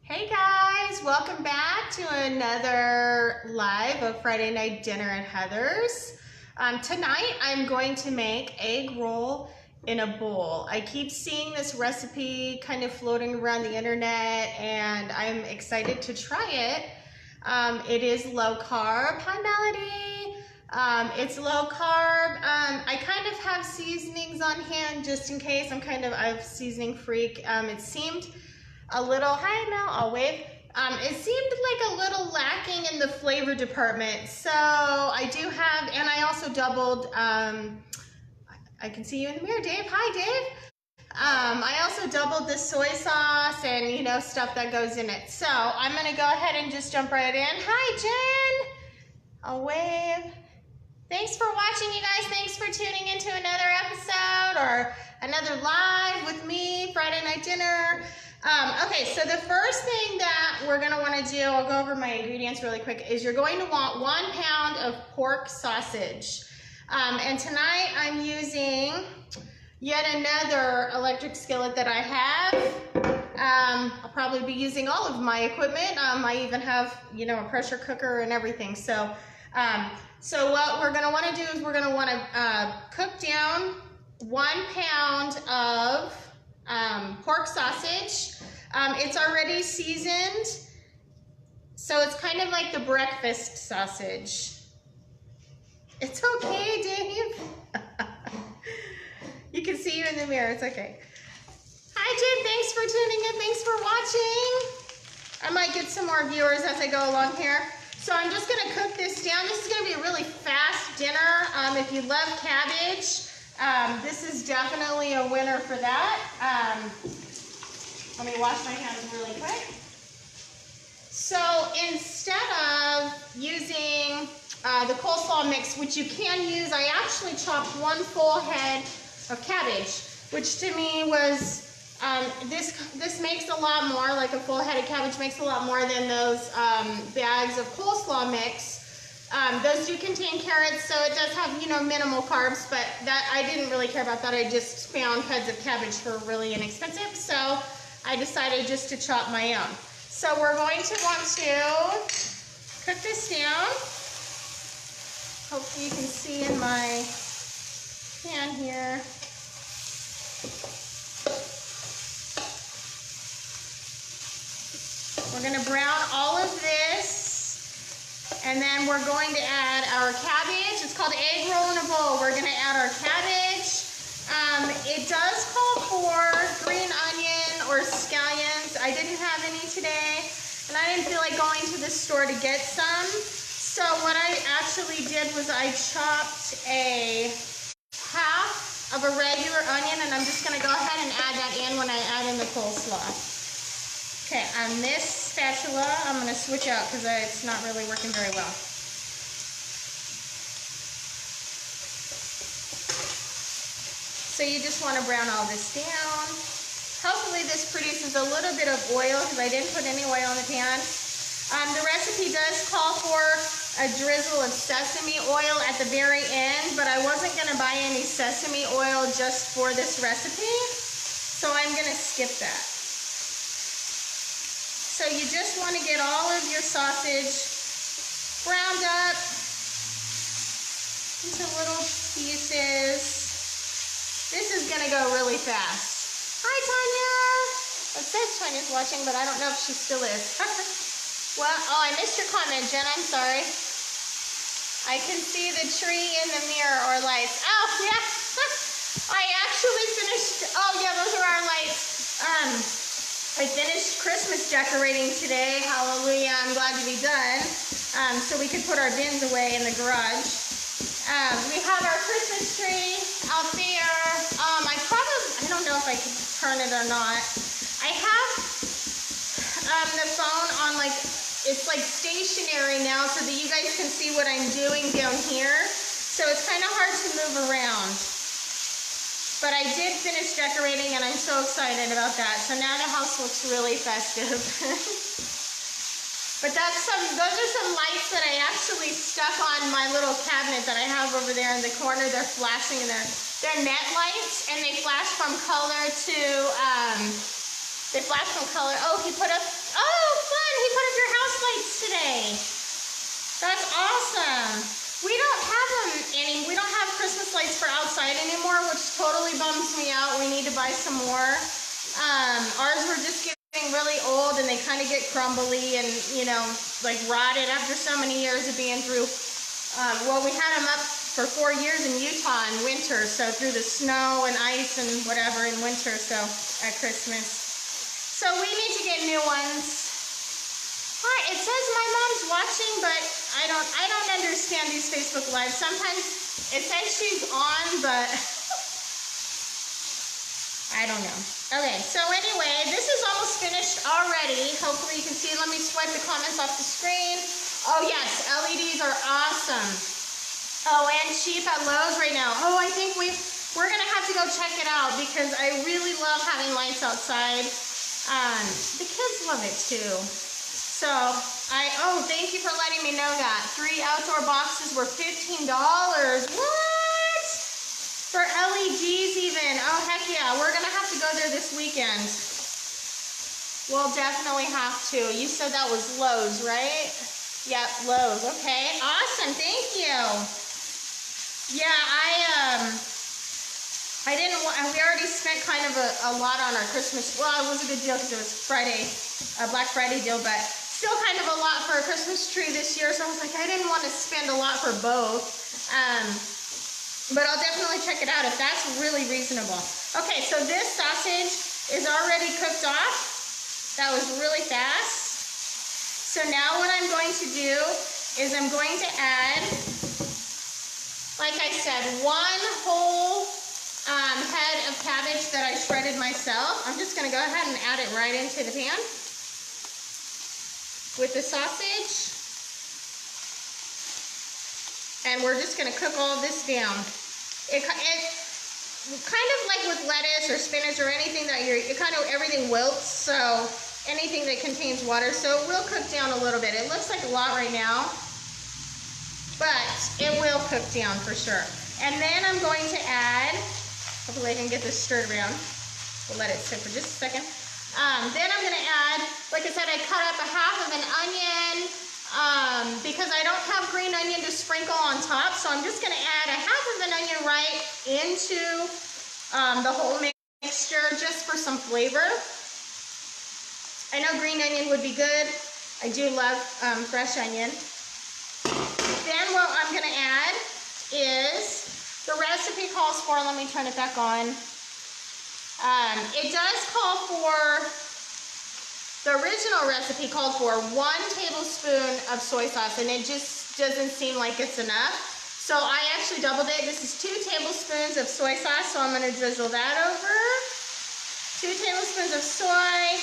Hey guys, welcome back to another live of Friday Night Dinner at Heather's. Tonight I'm going to make egg roll in a bowl. I keep seeing this recipe kind of floating around the internet and I'm excited to try it. It is low carb. Hi Melody. It's low carb. I kind of have seasonings on hand just in case. I'm a seasoning freak. It seemed a little, hi Mel, I'll wave. It seemed like a little lacking in the flavor department. So I do have, and I also doubled, I can see you in the mirror, Dave. Hi, Dave. I also doubled the soy sauce and, stuff that goes in it. So I'm going to go ahead and just jump right in. Hi, Jen. I'll wave. Thanks for watching, you guys. Thanks for tuning into another episode or another live with me, Friday Night Dinner. Okay, so the first thing that we're going to want to do, I'll go over my ingredients really quick, is you're going to want 1 pound of pork sausage. And tonight I'm using yet another electric skillet that I have. I'll probably be using all of my equipment. I even have, a pressure cooker and everything. So what we're going to want to do is we're going to want to cook down 1 pound of pork sausage. It's already seasoned, so it's kind of like the breakfast sausage. It's okay, Dave. You can see you in the mirror, it's okay. Hi, Jen, thanks for tuning in, thanks for watching. I might get some more viewers as I go along here. So I'm just gonna cook this down. This is gonna be a really fast dinner. If you love cabbage, this is definitely a winner for that. Let me wash my hands really quick. So instead of using the coleslaw mix, which you can use, I actually chopped 1 full head of cabbage, which to me was, this makes a lot more, like a full head of cabbage makes a lot more than those bags of coleslaw mix. Those do contain carrots, so it does have, minimal carbs, but that I didn't really care about that. I just found heads of cabbage for really inexpensive, so I decided just to chop my own. So we're going to want to cook this down. Hopefully you can see in my pan here. We're going to brown all of this, and then we're going to add our cabbage. It's called egg roll in a bowl. We're going to add our cabbage. It does call for green onion or scallions. I didn't have any today, and I didn't feel like going to the store to get some. So what I actually did was I chopped a half of a regular onion, and I'm just going to go ahead and add that in when I add in the coleslaw. Okay, on this spatula, I'm going to switch out because it's not really working very well. So you just want to brown all this down. Hopefully this produces a little bit of oil because I didn't put any oil in the pan. The recipe does call for a drizzle of sesame oil at the very end, but I wasn't going to buy any sesame oil just for this recipe, so I'm going to skip that. So you just want to get all of your sausage browned up into little pieces. This is going to go really fast. Hi, Tanya. It says Tanya's watching, but I don't know if she still is. Well, oh, I missed your comment, Jen. I'm sorry. I can see the tree in the mirror or lights. Oh, yeah. I actually finished. Oh, yeah, those are our lights. I finished Christmas decorating today. Hallelujah. I'm glad to be done. So we could put our bins away in the garage. We have our Christmas tree out there. I don't know if I can turn it or not. I have the phone on it's like stationary now so that you guys can see what I'm doing down here. So it's kind of hard to move around. But I did finish decorating and I'm so excited about that. So now the house looks really festive. But those are some lights that I actually stuck on my little cabinet that I have over there in the corner. They're flashing in there. They're net lights, and they flash from color to, Oh, he put Oh, fun! He put up your house lights today. That's awesome. We don't have them we don't have Christmas lights for outside anymore, which totally bums me out. We need to buy some more. Ours were just getting really old and they kind of get crumbly and, you know, like rotted after so many years of being through. Well, we had them up for 4 years in Utah in winter, so through the snow and ice and whatever in winter, so at Christmas. So we need to get new ones. Hi, it says my mom's watching, but I don't understand these Facebook Lives. Sometimes it says she's on, but I don't know. Okay, so anyway, this is almost finished already. Hopefully you can see. Let me swipe the comments off the screen. Oh yes, LEDs are awesome. Oh, and cheap at Lowe's right now. Oh, I think we're gonna have to go check it out because I really love having lights outside. The kids love it too. So, thank you for letting me know that. 3 outdoor boxes were $15. What? For LEDs even. Oh, heck yeah. We're going to have to go there this weekend. We'll definitely have to. You said that was Lowe's, right? Yep, Lowe's. Okay, awesome. Thank you. Yeah, we already spent kind of a lot on our Christmas. Well, it was a good deal because it was Friday, a Black Friday deal, but still kind of a lot for a Christmas tree this year. So I was like, I didn't want to spend a lot for both. But I'll definitely check it out if that's really reasonable. Okay, so this sausage is already cooked off. That was really fast. So now what I'm going to do is I'm going to add, like I said, 1 whole head of cabbage that I shredded myself. I'm just going to go ahead and add it right into the pan with the sausage. And we're just going to cook all this down. It kind of like with lettuce or spinach or anything that everything wilts, so anything that contains water, so it will cook down a little bit. It looks like a lot right now, but it will cook down for sure. And then I'm going to add, hopefully I can get this stirred around. We'll let it sit for just a second. Then I'm going to add, like I said, I cut up a half of an onion because I don't have green onion to sprinkle on top. So I'm just going to add a half of an onion right into the whole mixture just for some flavor. I know green onion would be good. I do love fresh onion. Then what I'm going to add is, the recipe calls for, let me turn it back on. It does call for, the original recipe called for 1 tablespoon of soy sauce, and it just doesn't seem like it's enough. So I actually doubled it. This is 2 tablespoons of soy sauce, so I'm going to drizzle that over. 2 tablespoons of soy.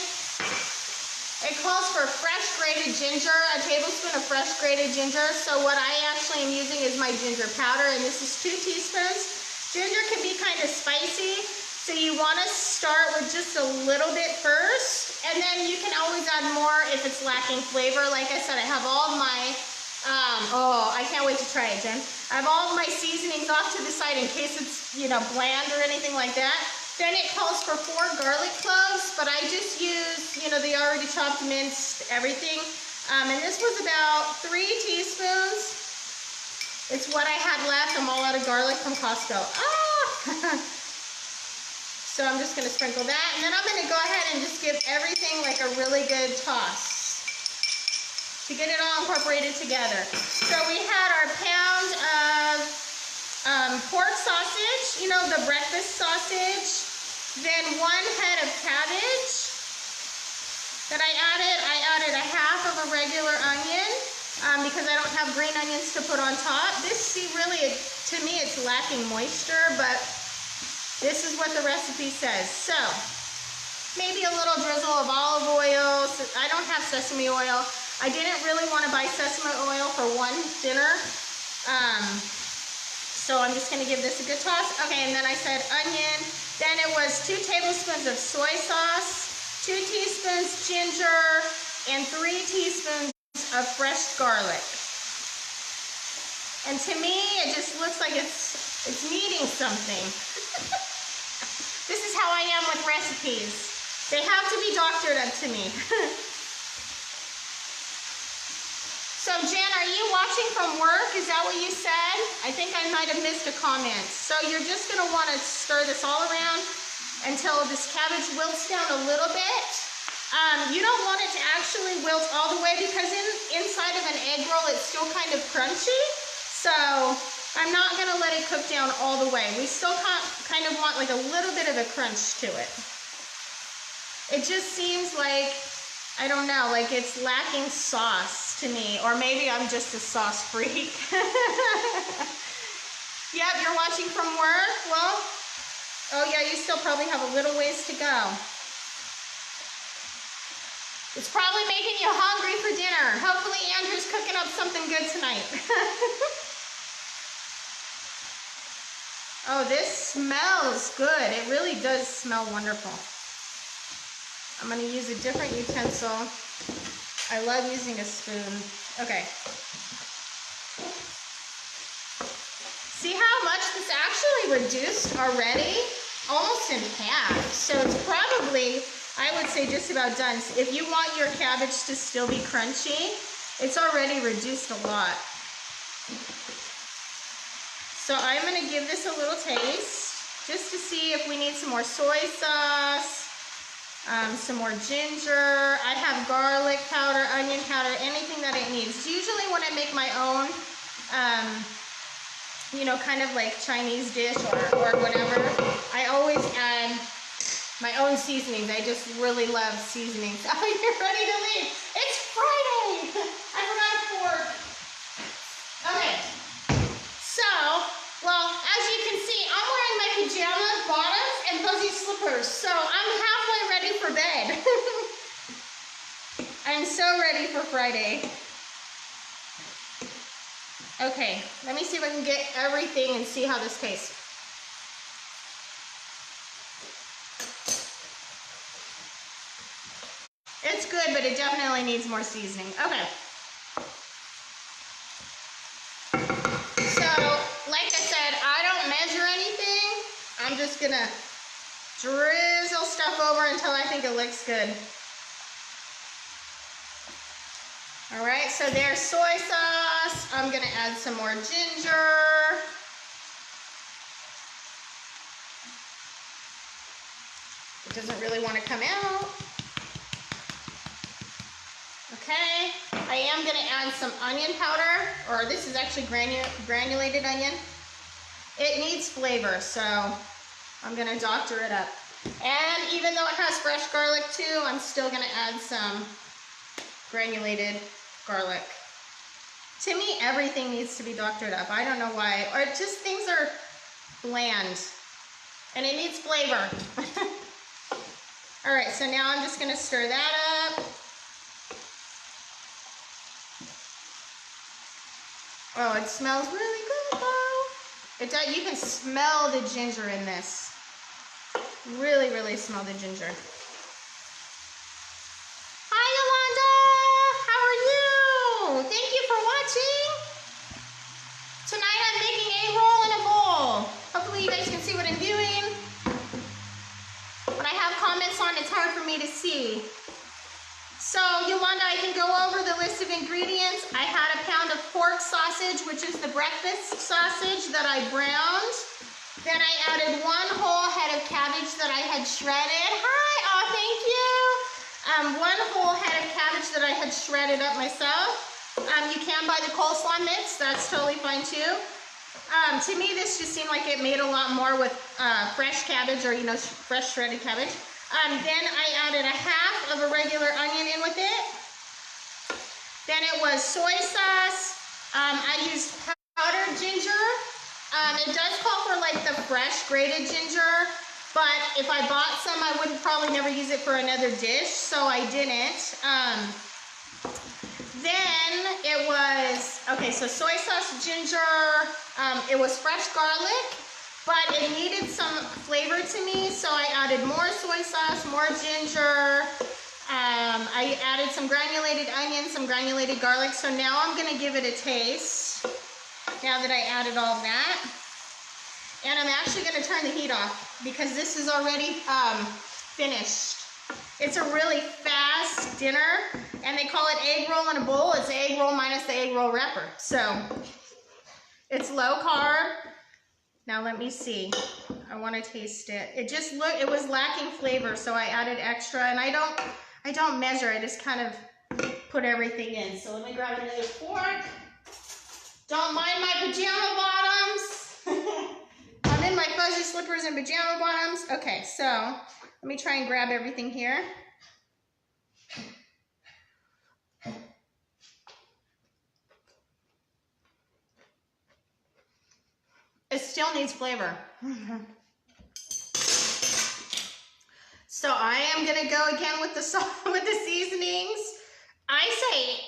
It calls for fresh grated ginger, a tablespoon of fresh grated ginger. So what I actually am using is my ginger powder, and this is 2 teaspoons. Ginger can be kind of spicy, so you want to start with just a little bit first, and then you can always add more if it's lacking flavor. Like I said, I have all of my, I can't wait to try it, Jen. I have all of my seasonings off to the side in case it's, bland or anything like that. Then it calls for 4 garlic cloves, but I just use, the already chopped, minced everything. And this was about 3 teaspoons. It's what I had left. I'm all out of garlic from Costco. So I'm just going to sprinkle that. And then I'm going to go ahead and just give everything like a really good toss to get it all incorporated together. So we had our pound of pork sausage, the breakfast sausage. Then 1 head of cabbage that I added a half of a regular onion because I don't have green onions to put on top. Really, to me, it's lacking moisture, but this is what the recipe says. So maybe a little drizzle of olive oil. I don't have sesame oil. I didn't really want to buy sesame oil for one dinner. So I'm just going to give this a good toss. Okay, and then I said onion. Then it was 2 tablespoons of soy sauce, 2 teaspoons ginger, and 3 teaspoons of fresh garlic. And to me, it just looks like it's needing something. This is how I am with recipes. They have to be doctored up to me. So Jen, are you watching from work? Is that what you said? I think I might have missed a comment. So you're just gonna wanna stir this all around until this cabbage wilts down a little bit. You don't want it to actually wilt all the way because inside of an egg roll it's still kind of crunchy. So I'm not gonna let it cook down all the way. We still kind of want like a little bit of a crunch to it. It just seems like, I don't know, like it's lacking sauce to me, or maybe I'm just a sauce freak. Yep, you're watching from work? Well, oh yeah, you still probably have a little ways to go. It's probably making you hungry for dinner. Hopefully Andrew's cooking up something good tonight. Oh, this smells good. It really does smell wonderful. I'm gonna use a different utensil. I love using a spoon. Okay. See how much this actually reduced already? Almost in half. So it's probably, I would say, just about done. If you want your cabbage to still be crunchy, it's already reduced a lot. So I'm gonna give this a little taste just to see if we need some more soy sauce, some more ginger. I have garlic powder, onion powder, anything that it needs. Usually when I make my own, you know, kind of like Chinese dish or whatever, I always add my own seasonings. I just really love seasonings. Oh, you're ready to leave. It's Friday. I forgot a fork. Okay. So, well, as you can see, I'm wearing my pajamas, bottoms, and fuzzy slippers. So I'm halfway ready for bed. I'm so ready for Friday. Okay, let me see if I can get everything and see how this tastes. It's good, but it definitely needs more seasoning. Okay. So, like I said, I don't measure anything. I'm just gonna drizzle stuff over until I think it looks good. All right, so there's soy sauce. I'm gonna add some more ginger. It doesn't really want to come out. Okay, I am gonna add some onion powder, or this is actually granulated onion. It needs flavor, so I'm gonna doctor it up. And even though it has fresh garlic too, I'm still gonna add some granulated garlic. To me, everything needs to be doctored up. I don't know why, or just things are bland, and it needs flavor. All right, so now I'm just gonna stir that up. Oh, it smells really good though. You can smell the ginger in this. Really, really smell the ginger. Hi, Yolanda. How are you? Thank you for watching. Tonight I'm making egg roll in a bowl. Hopefully you guys can see what I'm doing. When I have comments on, it's hard for me to see. So, Yolanda, I can go over the list of ingredients. I had a pound of pork sausage, which is the breakfast sausage that I browned. Then I added 1 whole head of cabbage that I had shredded. Hi, oh, thank you. 1 whole head of cabbage that I had shredded up myself. You can buy the coleslaw mix, that's totally fine too. To me, this just seemed like it made a lot more with fresh cabbage, or, you know, fresh shredded cabbage. Then I added 1/2 of a regular onion in with it. Then it was soy sauce. I used powdered ginger. It does call for like the fresh grated ginger, but if I bought some, I would probably never use it for another dish, so I didn't. Then it was, okay, so soy sauce, ginger, it was fresh garlic, but it needed some flavor to me, so I added more soy sauce, more ginger. I added some granulated onion, some granulated garlic, so now I'm gonna give it a taste, now that I added all of that. And I'm actually gonna turn the heat off because this is already finished. It's a really fast dinner, And they call it egg roll in a bowl. It's egg roll minus the egg roll wrapper. So it's low carb. Now let me see. I want to taste it. It was lacking flavor, so I added extra. And I don't measure. I just kind of put everything in. So let me grab another fork. Don't mind my pajama bottoms. I'm in my fuzzy slippers and pajama bottoms. Okay, so let me try and grab everything here. It still needs flavor. So I am gonna go again with the seasonings. I say,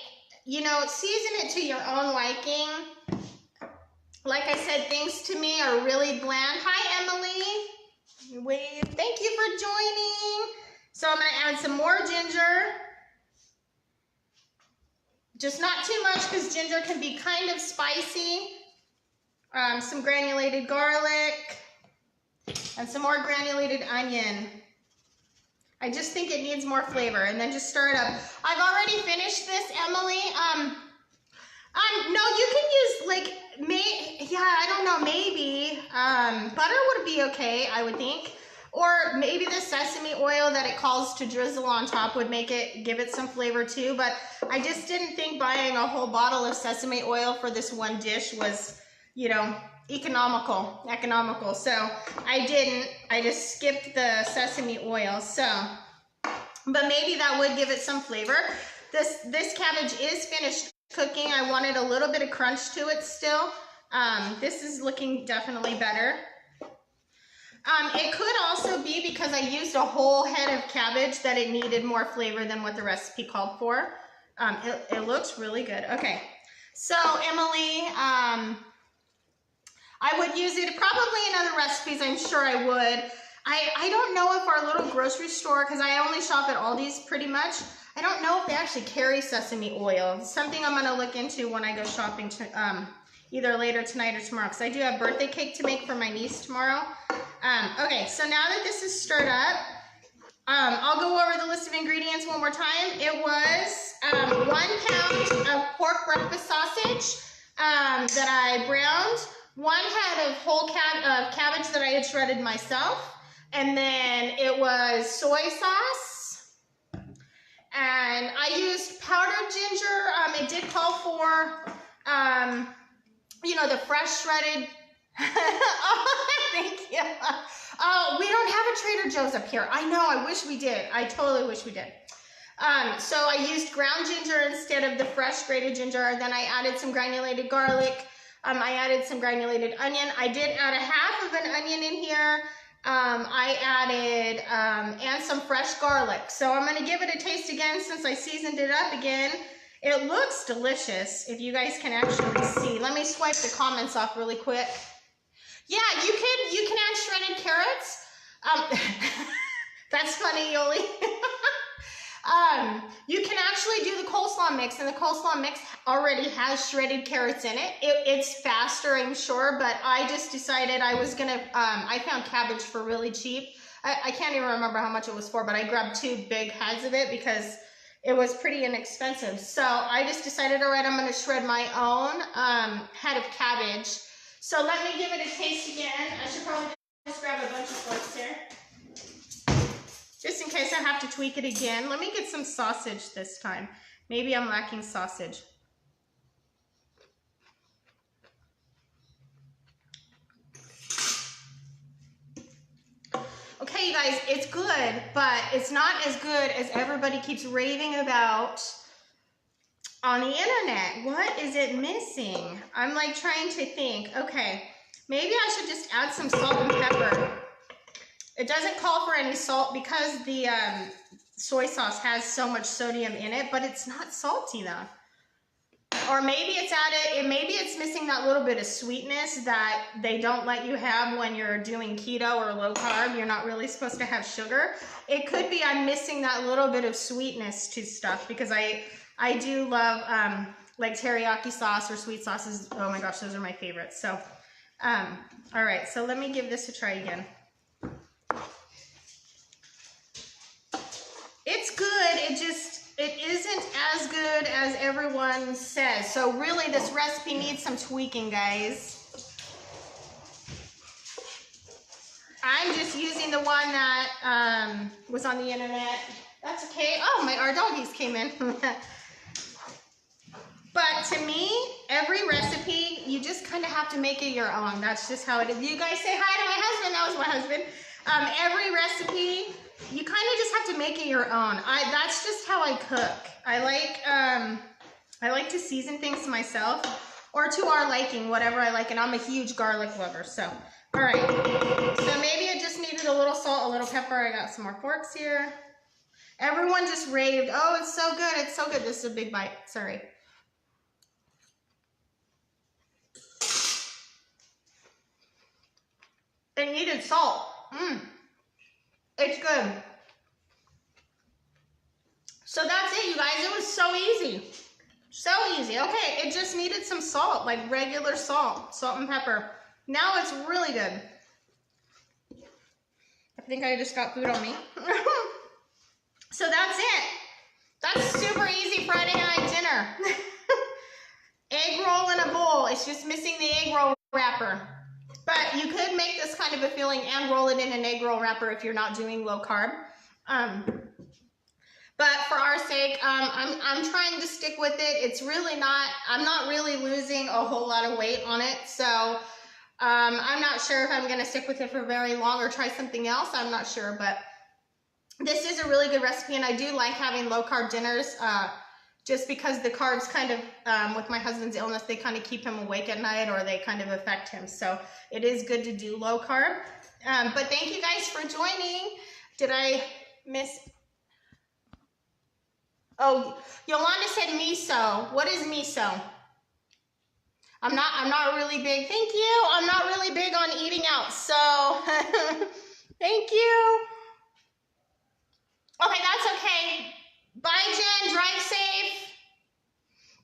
you know, season it to your own liking. Like I said, things to me are really bland. Hi, Emily. Wave. Thank you for joining. So I'm gonna add some more ginger. Just not too much because ginger can be kind of spicy. Some granulated garlic and some more granulated onion. I just think it needs more flavor, and then just stir it up. I've already finished this, Emily. No, you can use like I don't know, maybe butter would be okay, I would think, or maybe the sesame oil that it calls to drizzle on top would give it some flavor too. But I just didn't think buying a whole bottle of sesame oil for this one dish was, you know, economical. So I didn't. I just skipped the sesame oil. So, but maybe that would give it some flavor. This cabbage is finished cooking. I wanted a little bit of crunch to it still. This is looking definitely better. It could also be because I used a whole head of cabbage that it needed more flavor than what the recipe called for. It looks really good. Okay, so Emily, I would use it probably in other recipes. I'm sure I would. I don't know if our little grocery store, because I only shop at Aldi's pretty much, I don't know if they actually carry sesame oil. It's something I'm going to look into when I go shopping either later tonight or tomorrow, because I do have birthday cake to make for my niece tomorrow. Okay, so now that this is stirred up, I'll go over the list of ingredients one more time. It was 1 pound of pork breakfast sausage that I browned, 1 head of whole cabbage that I had shredded myself, and then it was soy sauce, and I used powdered ginger. It did call for, you know, the fresh shredded. Oh, thank you. Oh, we don't have a Trader Joe's up here. I know, I wish we did. I totally wish we did. So I used ground ginger instead of the fresh grated ginger. Then I added some granulated garlic. I added some granulated onion. I did add a half of an onion in here. I added, and some fresh garlic. So I'm going to give it a taste again since I seasoned it up again. It looks delicious, if you guys can actually see. Let me swipe the comments off really quick. Yeah, you can add shredded carrots. That's funny, Yoli. You can actually do the coleslaw mix, and the coleslaw mix already has shredded carrots in it. It's faster, I'm sure, but I just decided I was gonna, I found cabbage for really cheap. I can't even remember how much it was for, but I grabbed 2 big heads of it because it was pretty inexpensive. So I just decided, all right, I'm gonna shred my own head of cabbage. So let me give it a taste again. I should probably just grab a bunch of forks here, just in case I have to tweak it again. Let me get some sausage this time. Maybe I'm lacking sausage. Okay, you guys, it's good, but it's not as good as everybody keeps raving about on the internet. What is it missing? I'm like trying to think. Okay, maybe I should just add some salt and pepper. It doesn't call for any salt because the soy sauce has so much sodium in it, but it's not salty enough. Or maybe it's missing that little bit of sweetness that they don't let you have when you're doing keto or low carb. You're not really supposed to have sugar. It could be I'm missing that little bit of sweetness to stuff, because I do love like teriyaki sauce or sweet sauces. Oh my gosh, those are my favorites. So, all right, so let me give this a try again. It's good. It isn't as everyone says. So really this recipe needs some tweaking, guys. I'm just using the one that was on the internet. That's okay. Oh, our doggies came in. But to me, every recipe, you just kind of have to make it your own. That's just how it is. You guys say hi to my husband. That was my husband. Every recipe, you kind of just have to make it your own. That's just how I cook. I like to season things myself or to our liking, whatever I like. And I'm a huge garlic lover. So, all right. So maybe I just needed a little salt, a little pepper. I got some more forks here. Everyone just raved. Oh, it's so good. It's so good. This is a big bite. Sorry. It needed salt. It's good. So that's it, you guys. It was so easy. So easy. Okay, it just needed some salt, like regular salt. Salt and pepper. Now it's really good. I think I just got food on me. So that's it. That's super easy Friday night dinner. Egg roll in a bowl. It's just missing the egg roll wrapper. But you could make this kind of a filling and roll it in an egg roll wrapper if you're not doing low carb. But for our sake, I'm trying to stick with it. It's really not, I'm not really losing a whole lot of weight on it. So I'm not sure if I'm going to stick with it for very long or try something else. I'm not sure, but this is a really good recipe. And I do like having low carb dinners just because the carbs kind of, with my husband's illness, they kind of keep him awake at night or they kind of affect him. So it is good to do low carb. But thank you guys for joining. Did I miss? Oh, Yolanda said miso. What is miso? I'm not really big. Thank you. I'm not really big on eating out. So thank you. Okay, that's okay. Bye, Jen. Drive safe.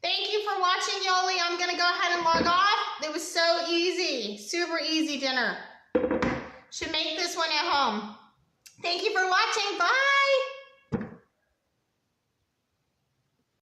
Thank you for watching, Yoli. I'm going to go ahead and log off. It was so easy. Super easy dinner. Should make this one at home. Thank you for watching. Bye.